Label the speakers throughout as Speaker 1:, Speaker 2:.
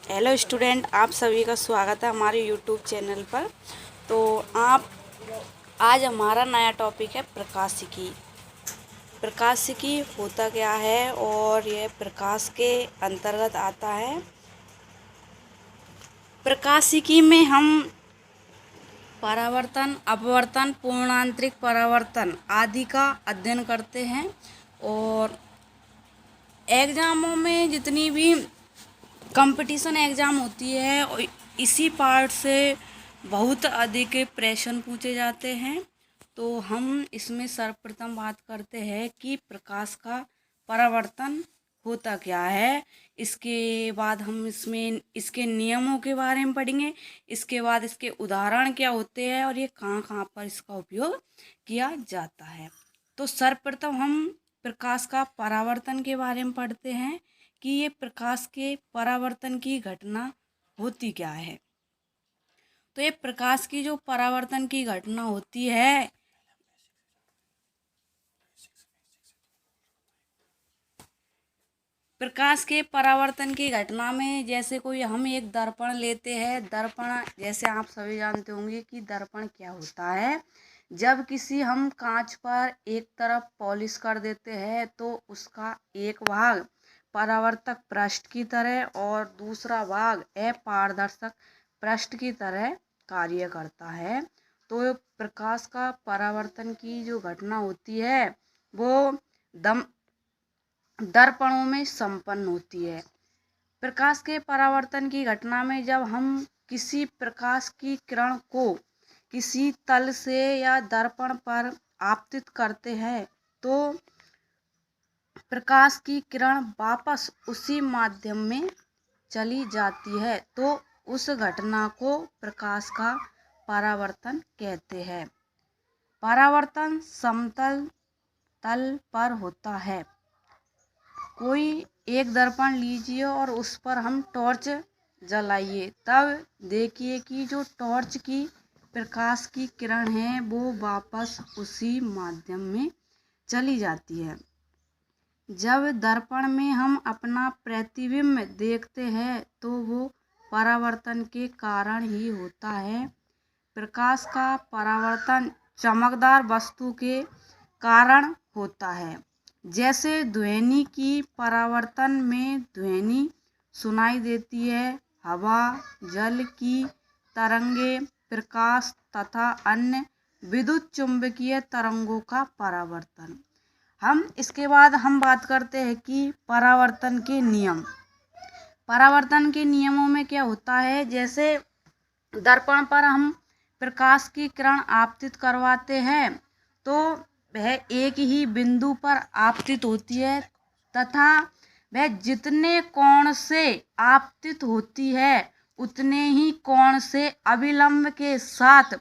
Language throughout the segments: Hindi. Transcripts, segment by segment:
Speaker 1: हेलो स्टूडेंट, आप सभी का स्वागत है हमारे यूट्यूब चैनल पर। तो आप आज हमारा नया टॉपिक है प्रकाशिकी। प्रकाशिकी होता क्या है और यह प्रकाश के अंतर्गत आता है। प्रकाशिकी में हम परावर्तन, अपवर्तन, पूर्णांतरिक परावर्तन आदि का अध्ययन करते हैं। और एग्जामों में जितनी भी कंपटीशन एग्ज़ाम होती है और इसी पार्ट से बहुत अधिक प्रश्न पूछे जाते हैं। तो हम इसमें सर्वप्रथम बात करते हैं कि प्रकाश का परावर्तन होता क्या है। इसके बाद हम इसमें इसके नियमों के बारे में पढ़ेंगे। इसके बाद इसके उदाहरण क्या होते हैं और ये कहाँ कहाँ पर इसका उपयोग किया जाता है। तो सर्वप्रथम हम प्रकाश का परावर्तन के बारे में पढ़ते हैं कि ये प्रकाश के परावर्तन की घटना होती क्या है। तो ये प्रकाश की जो परावर्तन की घटना होती है, प्रकाश के परावर्तन की घटना में जैसे कोई हम एक दर्पण लेते हैं। दर्पण जैसे आप सभी जानते होंगे कि दर्पण क्या होता है। जब किसी हम कांच पर एक तरफ पॉलिश कर देते हैं तो उसका एक भाग परावर्तक पृष्ठ की तरह और दूसरा भाग अपारदर्शक पृष्ठ की तरह कार्य करता है। तो प्रकाश का परावर्तन की जो घटना होती है वो दर्पणों में संपन्न होती है। प्रकाश के परावर्तन की घटना में जब हम किसी प्रकाश की किरण को किसी तल से या दर्पण पर आपतित करते हैं तो प्रकाश की किरण वापस उसी माध्यम में चली जाती है। तो उस घटना को प्रकाश का परावर्तन कहते हैं। परावर्तन समतल तल पर होता है। कोई एक दर्पण लीजिए और उस पर हम टॉर्च जलाइए, तब देखिए कि जो टॉर्च की प्रकाश की किरण है वो वापस उसी माध्यम में चली जाती है। जब दर्पण में हम अपना प्रतिबिंब देखते हैं तो वो परावर्तन के कारण ही होता है। प्रकाश का परावर्तन चमकदार वस्तु के कारण होता है। जैसे ध्वनि की परावर्तन में ध्वनि सुनाई देती है। हवा, जल की तरंगे, प्रकाश तथा अन्य विद्युत चुंबकीय तरंगों का परावर्तन। इसके बाद हम बात करते हैं कि परावर्तन के नियम। परावर्तन के नियमों में क्या होता है, जैसे दर्पण पर हम प्रकाश की किरण आपतित करवाते हैं तो वह एक ही बिंदु पर आपतित होती है तथा वह जितने कोण से आपतित होती है उतने ही कोण से अविलंब के साथ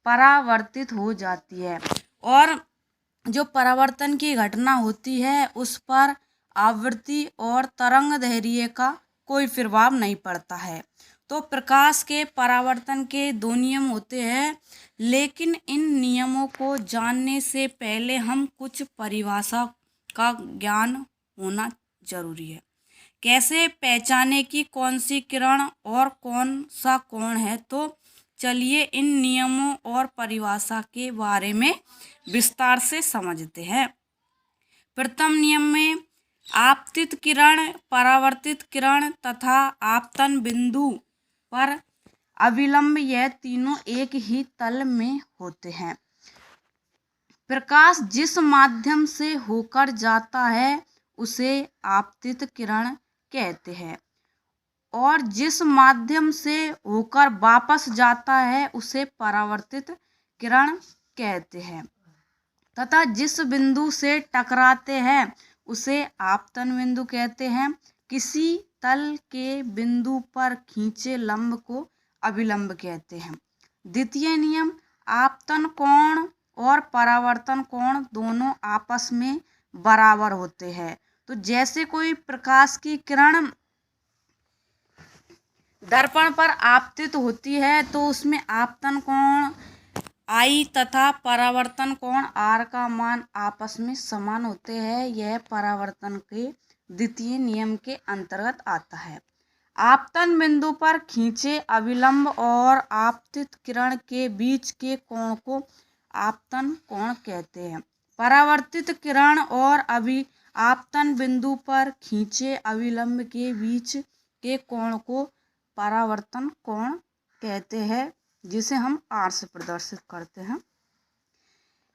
Speaker 1: परावर्तित हो जाती है। और जो परावर्तन की घटना होती है उस पर आवृत्ति और तरंग दैर्ध्य का कोई प्रभाव नहीं पड़ता है। तो प्रकाश के परावर्तन के दो नियम होते हैं, लेकिन इन नियमों को जानने से पहले हम कुछ परिभाषा का ज्ञान होना जरूरी है। कैसे पहचाने कि कौन सी किरण और कौन सा कोण है, तो चलिए इन नियमों और परिभाषा के बारे में विस्तार से समझते हैं। प्रथम नियम में आपतित किरण, परावर्तित किरण तथा आपतन बिंदु पर अविलंब, यह तीनों एक ही तल में होते हैं। प्रकाश जिस माध्यम से होकर जाता है उसे आपतित किरण कहते हैं और जिस माध्यम से होकर वापस जाता है उसे परावर्तित किरण कहते हैं तथा जिस बिंदु से टकराते हैं उसे आपतन बिंदु कहते हैं। किसी तल के बिंदु पर खींचे लंब को अभिलंब कहते हैं। द्वितीय नियम, आपतन कोण और परावर्तन कोण दोनों आपस में बराबर होते हैं। तो जैसे कोई प्रकाश की किरण दर्पण पर आपतित होती है तो उसमें आपतन कोण I तथा परावर्तन कोण R का मान आपस में समान होते हैं। यह परावर्तन के द्वितीय नियम के अंतर्गत आता है। आपतन बिंदु पर खींचे अभिलंब और आपतित किरण के बीच के कोण को आपतन कोण कहते हैं। परावर्तित किरण और आपतन बिंदु पर खींचे अभिलंब के बीच के कोण को परावर्तन कोण कहते हैं, जिसे हम R से प्रदर्शित करते हैं।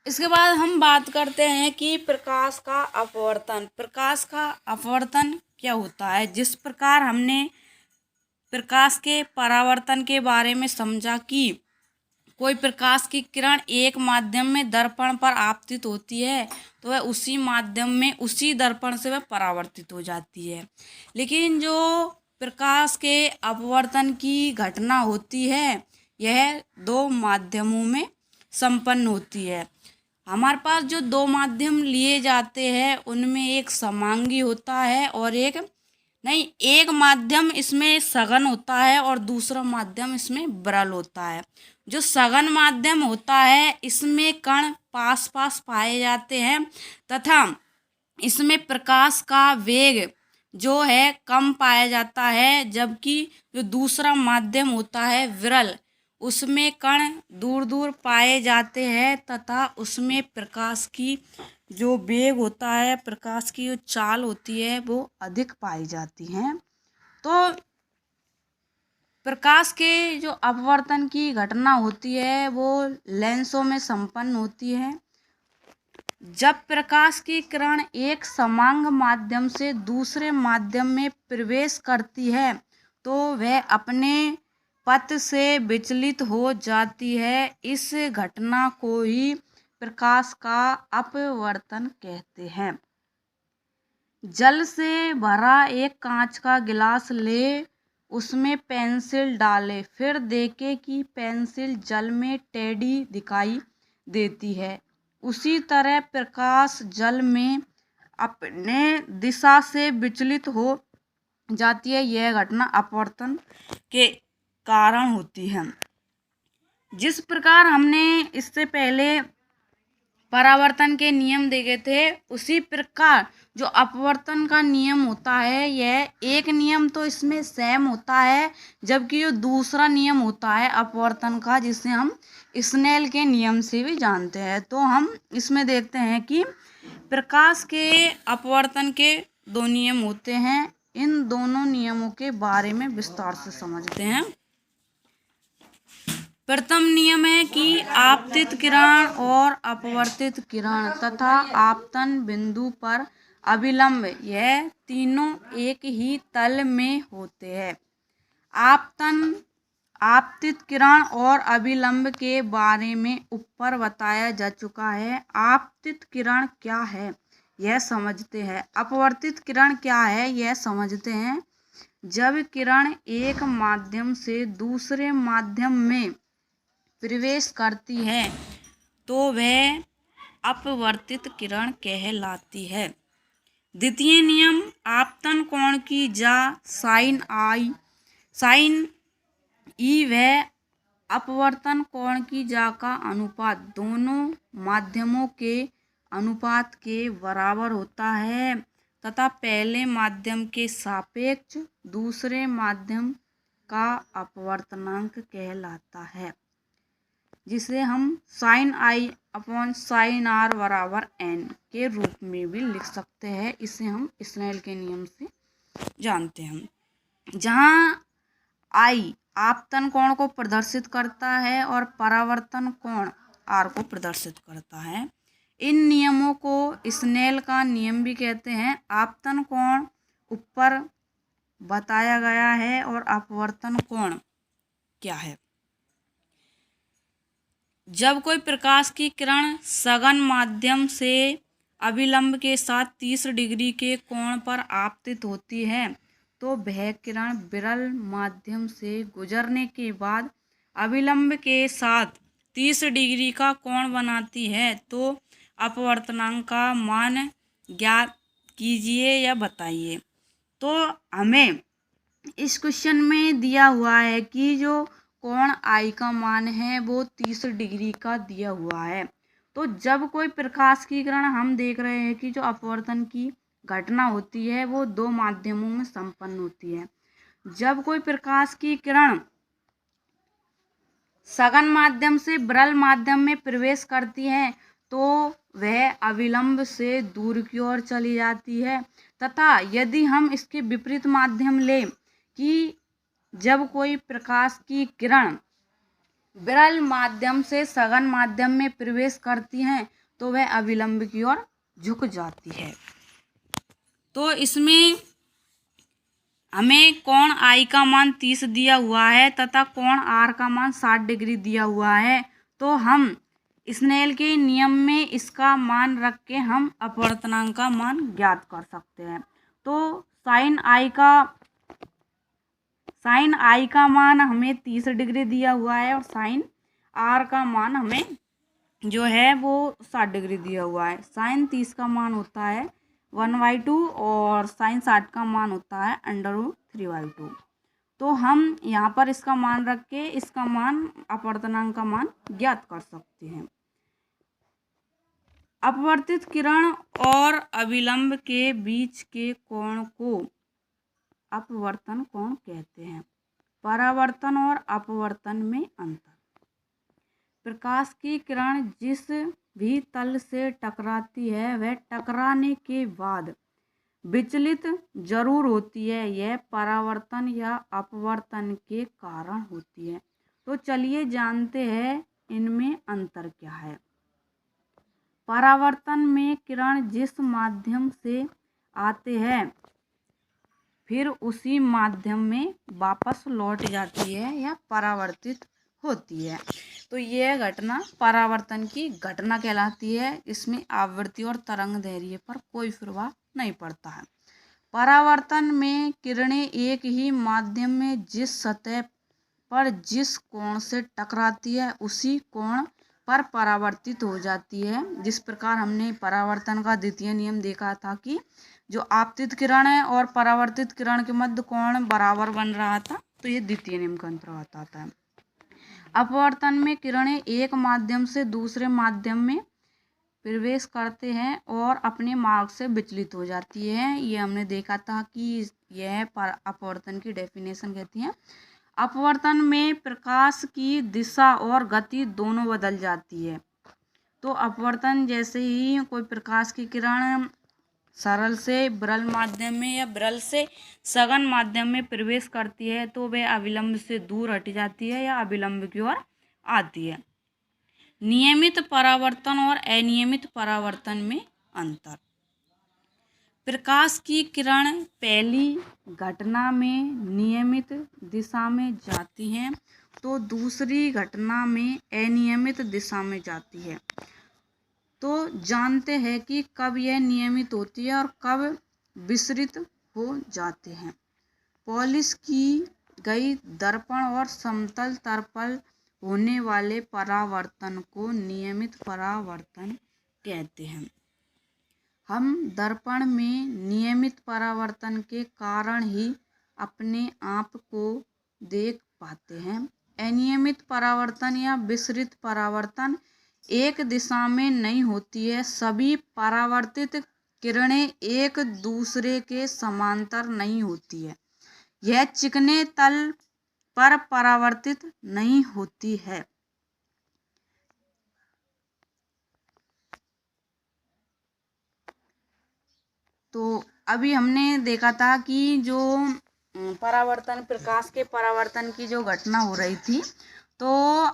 Speaker 1: इसके बाद हम बात करते हैं कि प्रकाश का अपवर्तन। प्रकाश का अपवर्तन क्या होता है। जिस प्रकार हमने प्रकाश के परावर्तन के बारे में समझा कि कोई प्रकाश की किरण एक माध्यम में दर्पण पर आपतित होती है तो वह उसी माध्यम में उसी दर्पण से वह परावर्तित हो जाती है। लेकिन जो प्रकाश के अपवर्तन की घटना होती है यह दो माध्यमों में संपन्न होती है। हमारे पास जो दो माध्यम लिए जाते हैं उनमें एक समांगी होता है और एक माध्यम इसमें सघन होता है और दूसरा माध्यम इसमें विरल होता है। जो सघन माध्यम होता है इसमें कण पास पास पाए जाते हैं तथा इसमें प्रकाश का वेग जो है कम पाया जाता है, जबकि जो दूसरा माध्यम होता है विरल उसमें कण दूर दूर पाए जाते हैं तथा उसमें प्रकाश की जो वेग होता है, प्रकाश की जो चाल होती है वो अधिक पाई जाती हैं। तो प्रकाश के जो अपवर्तन की घटना होती है वो लेंसों में संपन्न होती है। जब प्रकाश की किरण एक समांग माध्यम से दूसरे माध्यम में प्रवेश करती है तो वह अपने पथ से विचलित हो जाती है। इस घटना को ही प्रकाश का अपवर्तन कहते हैं। जल से भरा एक कांच का गिलास ले, उसमें पेंसिल डाले, फिर देखे कि पेंसिल जल में टेढ़ी दिखाई देती है। उसी तरह प्रकाश जल में अपने दिशा से विचलित हो जाती है। यह घटना अपवर्तन के कारण होती है। जिस प्रकार हमने इससे पहले परावर्तन के नियम देखे थे उसी प्रकार जो अपवर्तन का नियम होता है यह एक नियम तो इसमें सेम होता है, जबकि जो दूसरा नियम होता है अपवर्तन का जिसे हम स्नेल के नियम से भी जानते हैं। तो हम इसमें देखते हैं कि प्रकाश के अपवर्तन के दो नियम होते हैं। इन दोनों नियमों के बारे में विस्तार से समझते हैं। प्रथम नियम है कि आपतित किरण और अपवर्तित किरण तथा आपतन बिंदु पर अभिलंब यह तीनों एक ही तल में होते हैं। आपतित किरण और अभिलंब के बारे में ऊपर बताया जा चुका है। आपतित किरण क्या है यह समझते हैं। अपवर्तित किरण क्या है यह समझते हैं। जब किरण एक माध्यम से दूसरे माध्यम में प्रवेश करती है तो वह अपवर्तित किरण कहलाती है। द्वितीय नियम आपतन कोण की जा साइन ई वह अपवर्तन कोण की जा का अनुपात दोनों माध्यमों के अनुपात के बराबर होता है तथा पहले माध्यम के सापेक्ष दूसरे माध्यम का अपवर्तनांक कहलाता है, जिसे हम sine I upon sine R बराबर एन के रूप में भी लिख सकते हैं। इसे हम स्नेल के नियम से जानते हैं। जहाँ आई आपतन कोण को प्रदर्शित करता है और परावर्तन कोण आर को प्रदर्शित करता है। इन नियमों को स्नेल का नियम भी कहते हैं। आपतन कोण ऊपर बताया गया है और अपवर्तन कोण क्या है। जब कोई प्रकाश की किरण सघन माध्यम से अभिलंब के साथ 30 डिग्री के कोण पर आपतित होती है तो वह किरण विरल माध्यम से गुजरने के बाद अभिलंब के साथ 30 डिग्री का कोण बनाती है। तो अपवर्तनांक का मान ज्ञात कीजिए या बताइए। तो हमें इस क्वेश्चन में दिया हुआ है कि जो कोण आई का मान है वो 30 डिग्री का दिया हुआ है। तो जब कोई प्रकाश की किरण हम देख रहे हैं कि जो अपवर्तन की घटना होती है वो दो माध्यमों में संपन्न होती है। जब कोई प्रकाश की किरण सघन माध्यम से विरल माध्यम में प्रवेश करती है तो वह अविलंब से दूर की ओर चली जाती है, तथा यदि हम इसके विपरीत माध्यम लें कि जब कोई प्रकाश की किरण विरल माध्यम से सघन माध्यम में प्रवेश करती हैं तो वह अविलंब की ओर झुक जाती है। तो इसमें हमें कोण आई का मान 30 दिया हुआ है तथा कोण आर का मान 60 डिग्री दिया हुआ है। तो हम स्नेल के नियम में इसका मान रख के हम अपवर्तनांक का मान ज्ञात कर सकते हैं। तो साइन आई का मान हमें 30 डिग्री दिया हुआ है और साइन आर का मान हमें जो है वो 60 डिग्री दिया हुआ है। साइन 30 का मान होता है 1/2 और साइन 60 का मान होता है √3/2। तो हम यहाँ पर इसका मान रख के इसका मान अपवर्तनांक का मान ज्ञात कर सकते हैं। अपवर्तित किरण और अविलंब के बीच के कोण को अपवर्तन कोण कहते हैं। परावर्तन और अपवर्तन में अंतर। प्रकाश की किरण जिस भी तल से टकराती है वह टकराने के बाद विचलित जरूर होती है। यह परावर्तन या अपवर्तन के कारण होती है। तो चलिए जानते हैं इनमें अंतर क्या है। परावर्तन में किरण जिस माध्यम से आते हैं फिर उसी माध्यम में वापस लौट जाती है या परावर्तित होती है। तो यह घटना परावर्तन की घटना कहलाती है। इसमें आवृत्ति और तरंग दैर्घ्य पर कोई प्रभाव नहीं पड़ता है। परावर्तन में किरणें एक ही माध्यम में जिस सतह पर जिस कोण से टकराती है उसी कोण पर परावर्तित हो जाती है। जिस प्रकार हमने परावर्तन का द्वितीय नियम देखा था कि जो आपतित किरण है और परावर्तित किरण के मध्य कोण बराबर बन रहा था, तो ये द्वितीय नियम का अंतर्गत आता है। अपवर्तन में किरणें एक माध्यम से दूसरे माध्यम में प्रवेश करते हैं और अपने मार्ग से विचलित हो जाती है। ये हमने देखा था कि यह अपवर्तन की डेफिनेशन कहती है। अपवर्तन में प्रकाश की दिशा और गति दोनों बदल जाती है। तो अपवर्तन जैसे ही कोई प्रकाश की किरण सरल से विरल माध्यम में या विरल से सघन माध्यम में प्रवेश करती है तो वह अविलंब से दूर हट जाती है या अविलंब की ओर आती है। नियमित परावर्तन और अनियमित परावर्तन में अंतर। प्रकाश की किरण पहली घटना में नियमित दिशा में जाती है तो दूसरी घटना में अनियमित दिशा में जाती है। तो जानते हैं कि कब यह नियमित होती है और कब विसरित हो जाते हैं। पॉलिश की गई दर्पण और समतल तल पर होने वाले परावर्तन को नियमित परावर्तन कहते हैं। हम दर्पण में नियमित परावर्तन के कारण ही अपने आप को देख पाते हैं। अनियमित परावर्तन या विसरित परावर्तन एक दिशा में नहीं होती है। सभी परावर्तित किरणें एक दूसरे के समांतर नहीं होती है। यह चिकने तल पर परावर्तित नहीं होती है। तो अभी हमने देखा था कि जो परावर्तन प्रकाश के परावर्तन की जो घटना हो रही थी, तो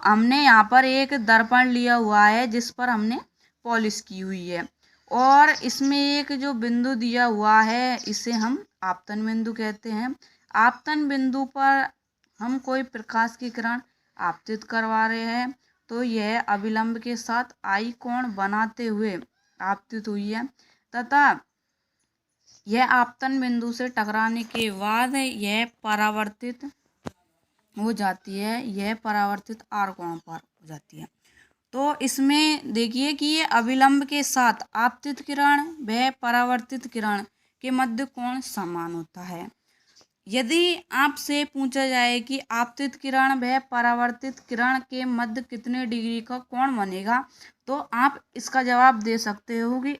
Speaker 1: हमने यहाँ पर एक दर्पण लिया हुआ है जिस पर हमने पॉलिश की हुई है और इसमें एक जो बिंदु दिया हुआ है इसे हम आपतन बिंदु कहते हैं। आपतन बिंदु पर हम कोई प्रकाश की किरण आपतित करवा रहे हैं तो यह अविलंब के साथ आई कोण बनाते हुए आपतित हुई है तथा यह आपतन बिंदु से टकराने के बाद यह परावर्तित हो जाती है। यह परावर्तित आर कोण पर हो जाती है। तो इसमें देखिए कि ये अविलंब के साथ आपतित किरण व परावर्तित किरण के मध्य कोण समान होता है। यदि आपसे पूछा जाए कि आपतित किरण व परावर्तित किरण के मध्य कितने डिग्री का कोण बनेगा तो आप इसका जवाब दे सकते हो कि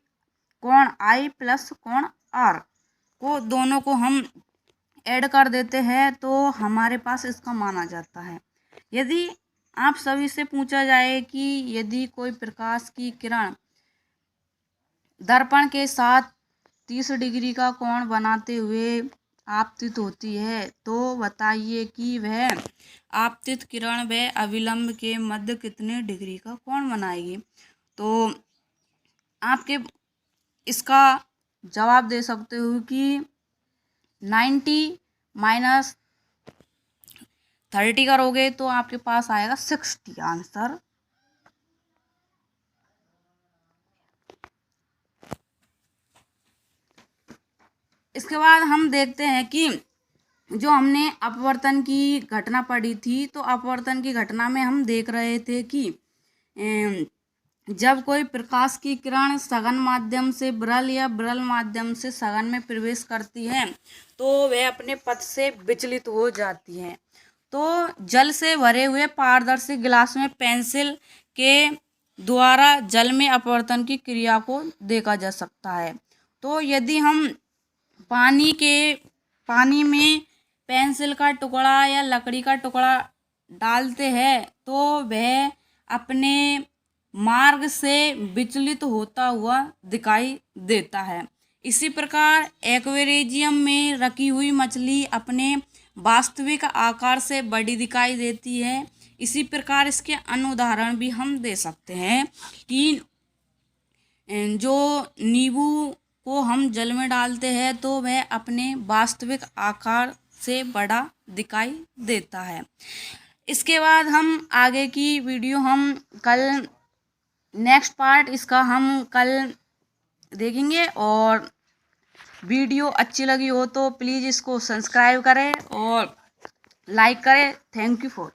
Speaker 1: कोण आई प्लस कोण आर को दोनों को हम ऐड कर देते हैं तो हमारे पास इसका मान आ जाता है। यदि आप सभी से पूछा जाए कि यदि कोई प्रकाश की किरण दर्पण के साथ 30 डिग्री का कोण बनाते हुए आपतित होती है तो बताइए कि वह आपतित किरण व अभिलंब के मध्य कितने डिग्री का कोण बनाएगी। तो आपके इसका जवाब दे सकते हो कि 90 माइनस 30 करोगे तो आपके पास आएगा 60 आंसर। इसके बाद हम देखते हैं कि जो हमने अपवर्तन की घटना पढ़ी थी, तो अपवर्तन की घटना में हम देख रहे थे कि जब कोई प्रकाश की किरण सघन माध्यम से विरल या विरल माध्यम से सघन में प्रवेश करती है तो वह अपने पथ से विचलित हो जाती है। तो जल से भरे हुए पारदर्शी गिलास में पेंसिल के द्वारा जल में अपवर्तन की क्रिया को देखा जा सकता है। तो यदि हम पानी में पेंसिल का टुकड़ा या लकड़ी का टुकड़ा डालते हैं तो वह अपने मार्ग से विचलित होता हुआ दिखाई देता है। इसी प्रकार एक्वेरियम में रखी हुई मछली अपने वास्तविक आकार से बड़ी दिखाई देती है। इसी प्रकार इसके अन्य उदाहरण भी हम दे सकते हैं कि जो नींबू को हम जल में डालते हैं तो वह अपने वास्तविक आकार से बड़ा दिखाई देता है। इसके बाद हम आगे की वीडियो हम कल नेक्स्ट पार्ट इसका हम कल देखेंगे। और वीडियो अच्छी लगी हो तो प्लीज़ इसको सब्सक्राइब करें और लाइक करें। Thank you for